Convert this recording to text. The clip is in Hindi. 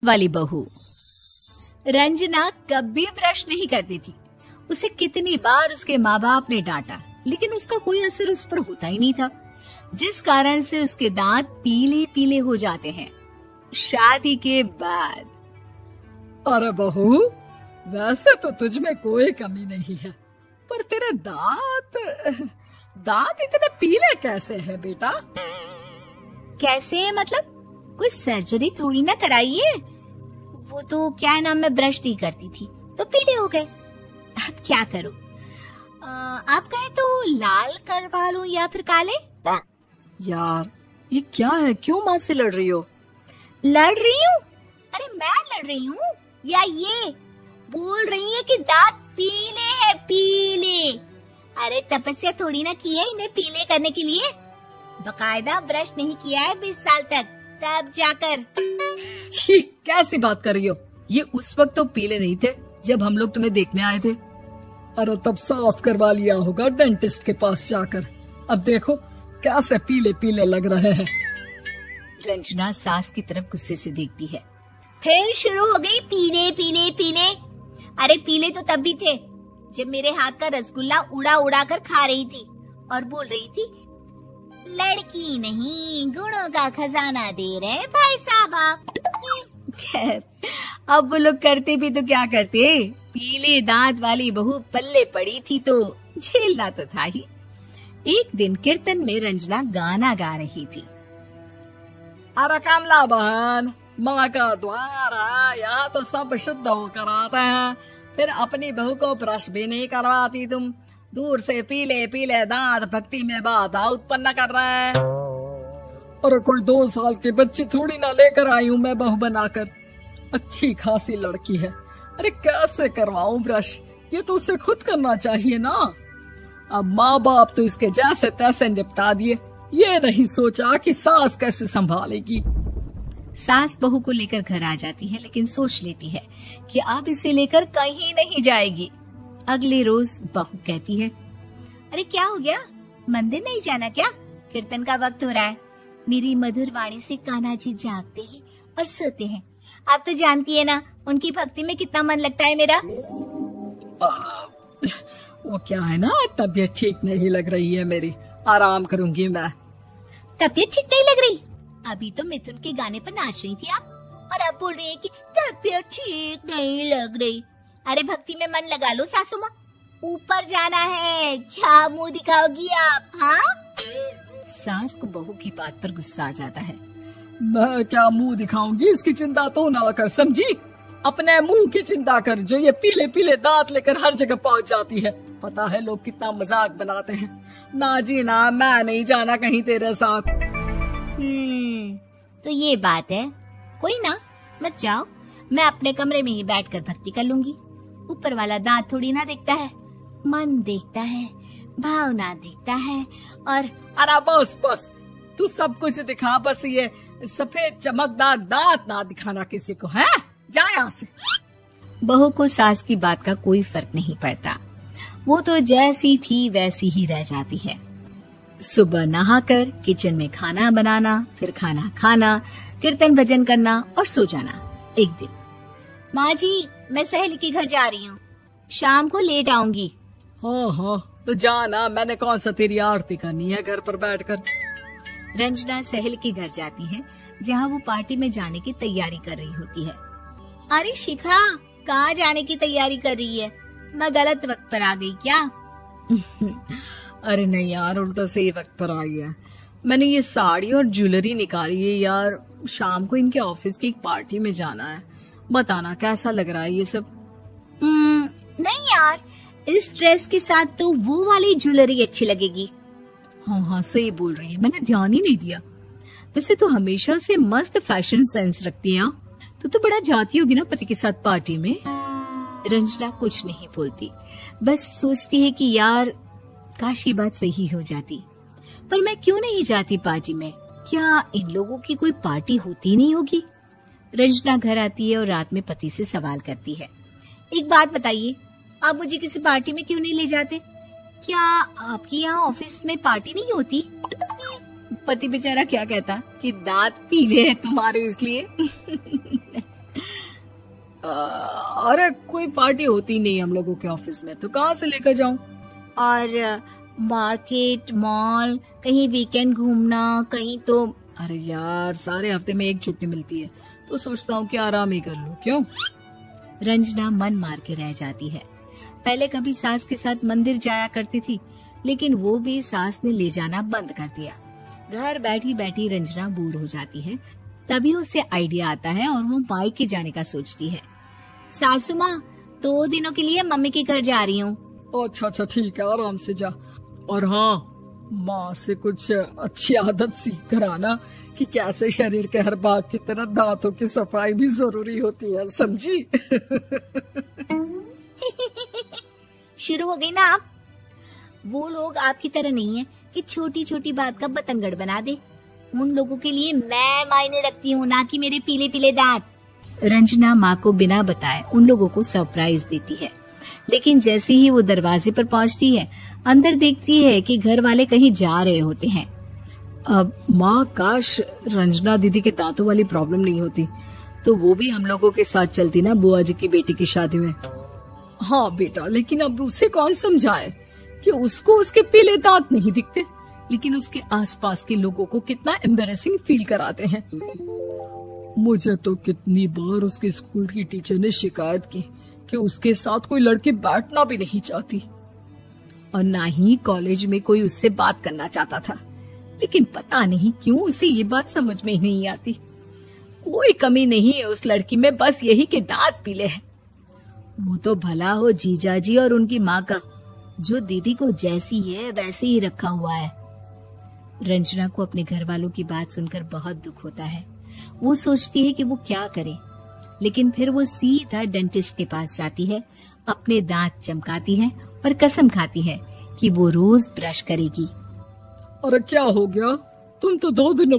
वाली बहू। रंजना कभी ब्रश नहीं करती थी। उसे कितनी बार उसके माँ बाप ने डांटा, लेकिन उसका कोई असर उस पर होता ही नहीं था, जिस कारण से उसके दांत पीले पीले हो जाते हैं। शादी के बाद। अरे बहू, वैसे तो तुझ में कोई कमी नहीं है, पर तेरे दांत इतने पीले कैसे हैं बेटा? कैसे मतलब? कोई सर्जरी थोड़ी ना कराई है। वो तो क्या नाम, मैं ब्रश नहीं करती थी तो पीले हो गए। अब क्या करूं? आप कहें तो लाल करवा लूं या फिर काले? यार ये क्या है, क्यों माँ से लड़ रही हो? लड़ रही हूँ? अरे मैं लड़ रही हूँ या ये बोल रही है कि दांत पीले हैं, पीले। अरे तपस्या थोड़ी ना की है इन्हें पीले करने के लिए। बकायदा ब्रश नहीं किया है 20 साल तक, तब जाकर। छी, कैसी बात कर रही हो? ये उस वक्त तो पीले नहीं थे जब हम लोग तुम्हें देखने आए थे। अरे तब साफ करवा लिया होगा डेंटिस्ट के पास जाकर। अब देखो कैसे पीले पीले लग रहे हैं। रंजना सास की तरफ गुस्से से देखती है। फिर शुरू हो गई पीले पीले पीले। अरे पीले तो तब भी थे जब मेरे हाथ का रसगुल्ला उड़ा उड़ा कर खा रही थी और बोल रही थी, लड़की नहीं गुणों का खजाना दे रहे भाई साहब आप। खैर, अब वो लोग करते भी तो क्या करते, पीले दांत वाली बहू पल्ले पड़ी थी तो झेलना तो था ही। एक दिन कीर्तन में रंजना गाना गा रही थी। अरे कमला बहन, माँ का द्वार है, यहाँ तो सब शुद्ध होकर आते हैं, फिर अपनी बहू को ब्रश भी नहीं करवाती तुम। दूर से पीले पीले दांत भक्ति में बाधा उत्पन्न कर रहे हैं। अरे कोई 2 साल के बच्ची थोड़ी ना लेकर आई हूँ मैं बहू बनाकर। अच्छी खासी लड़की है, अरे कैसे करवाऊं ब्रश? ये तो उसे खुद करना चाहिए ना। अब माँ बाप तो इसके जैसे तैसे निपटा दिए, ये नहीं सोचा कि सास कैसे संभालेगी। सास बहू को लेकर घर आ जाती है, लेकिन सोच लेती है कि अब इसे लेकर कहीं नहीं जाएगी। अगले रोज बहू कहती है, अरे क्या हो गया, मंदिर नहीं जाना क्या? कीर्तन का वक्त हो रहा है। मेरी मधुर वाणी से कान्हा जी जागते हैं और सोते हैं। आप तो जानती है ना उनकी भक्ति में कितना मन लगता है मेरा। वो क्या है ना, तबीयत ठीक नहीं लग रही है मेरी, आराम करूंगी मैं। तबीयत ठीक नहीं लग रही? अभी तो मिथुन के गाने पर नाच रही थी आप, और अब बोल रही है कि तबीयत ठीक नहीं लग रही। अरे भक्ति में मन लगा लो सासू माँ, ऊपर जाना है, क्या मुंह दिखाओगी आप? हाँ? सास को बहू की बात पर गुस्सा आ जाता है। मैं क्या मुंह दिखाऊंगी, इसकी चिंता तो ना कर, समझी? अपने मुंह की चिंता कर, जो ये पीले पीले दांत लेकर हर जगह पहुंच जाती है। पता है लोग कितना मजाक बनाते हैं। ना जी ना, मैं नहीं जाना कहीं तेरे साथ। तो ये बात है। कोई ना, मत जाओ, मैं अपने कमरे में ही बैठकर भक्ति कर लूंगी। ऊपर वाला दांत थोड़ी ना देखता है, मन देखता है, भावना देखता है। और अरे बस बस, तू सब कुछ दिखा, बस ये सफेद चमकदार दांत ना दिखाना किसी को, है? जा यहाँ से। बहू को सास की बात का कोई फर्क नहीं पड़ता, वो तो जैसी थी वैसी ही रह जाती है। सुबह नहाकर किचन में खाना बनाना, फिर खाना खाना, कीर्तन भजन करना और सो जाना। एक दिन, माँ जी मैं सहेली के घर जा रही हूँ, शाम को लेट आऊंगी। हाँ हाँ तो जाना, मैंने कौन सा तेरी आरती करनी है घर पर बैठकर। रंजना सहेली के घर जाती है, जहाँ वो पार्टी में जाने की तैयारी कर रही होती है। अरे शिखा, कहाँ जाने की तैयारी कर रही है? मैं गलत वक्त पर आ गई क्या? अरे नहीं यार, उल्टा सही वक्त पर आई है। मैंने ये साड़ी और ज्वेलरी निकाली है यार, शाम को इनके ऑफिस की एक पार्टी में जाना है। बताना कैसा लग रहा है ये सब? नहीं यार, इस ड्रेस के साथ तो वो वाली ज्वेलरी अच्छी लगेगी। हाँ हाँ सही बोल रही है, मैंने ध्यान ही नहीं दिया। वैसे तो हमेशा से मस्त फैशन सेंस रखती है। तो बड़ा जाती होगी ना पति के साथ पार्टी में। रंजना कुछ नहीं बोलती, बस सोचती है कि यार काश ये बात सही हो जाती, पर मैं क्यों नहीं जाती पार्टी में? क्या इन लोगों की कोई पार्टी होती नहीं होगी? रंजना घर आती है और रात में पति से सवाल करती है, एक बात बताइए, आप मुझे किसी पार्टी में क्यों नहीं ले जाते? क्या आपके यहाँ ऑफिस में पार्टी नहीं होती? पति बेचारा क्या कहता कि दांत पीले हैं तुम्हारे इसलिए। अरे कोई पार्टी होती नहीं हम लोगों के ऑफिस में, तो कहाँ से लेकर जाऊं? और मार्केट, मॉल, कहीं वीकेंड घूमना, कहीं तो। अरे यार, सारे हफ्ते में एक छुट्टी मिलती है, तो सोचता हूँ कि आराम ही कर लूं। क्यों? रंजना मन मार के रह जाती है। पहले कभी सास के साथ मंदिर जाया करती थी, लेकिन वो भी सास ने ले जाना बंद कर दिया। घर बैठी बैठी रंजना बोर हो जाती है। तभी उसे आइडिया आता है और वो मायके जाने का सोचती है। सासू माँ, 2 दिनों के लिए मम्मी के घर जा रही हूँ। अच्छा ठीक है, आराम से जा। और हाँ, माँ से कुछ अच्छी आदत सीख कर आना कि कैसे शरीर के हर भाग की तरह दांतों की सफाई भी जरूरी होती है, समझी? शुरू हो गई ना आप। वो लोग आपकी तरह नहीं है कि छोटी छोटी बात का बतंगड़ बना दे। उन लोगों के लिए मैं मायने रखती हूँ, ना कि मेरे पीले पीले दांत। रंजना माँ को बिना बताए उन लोगों को सरप्राइज देती है, लेकिन जैसे ही वो दरवाजे पर पहुँचती है, अंदर देखती है कि घर वाले कहीं जा रहे होते हैं। अब माँ, काश रंजना दीदी के दांतों वाली प्रॉब्लम नहीं होती, तो वो भी हम लोगों के साथ चलती ना बुआ जी की बेटी की शादी में। हाँ बेटा, लेकिन अब उसे कौन समझाए कि उसको उसके पीले दांत नहीं दिखते, लेकिन उसके आसपास के लोगों को कितना एम्बैरेसिंग फील कराते हैं। मुझे तो कितनी बार उसके स्कूल की टीचर ने शिकायत की कि उसके साथ कोई लड़की बैठना भी नहीं चाहती, और ना ही कॉलेज में कोई उससे बात करना चाहता था। लेकिन पता नहीं क्यों उसे ये बात समझ में ही नहीं आती। कोई कमी नहीं है उस लड़की में, बस यही कि दांत पीले हैं। वो तो भला हो जीजा जी और उनकी माँ का, जो दीदी को जैसी है वैसे ही रखा हुआ है। रंजना को अपने घर वालों की बात सुनकर बहुत दुख होता है। वो सोचती है कि वो क्या करे, लेकिन फिर वो सीधा डेंटिस्ट के पास जाती है, अपने दांत चमकाती है और कसम खाती है कि वो रोज ब्रश करेगी। अरे क्या हो गया? तुम तो 2 दिनों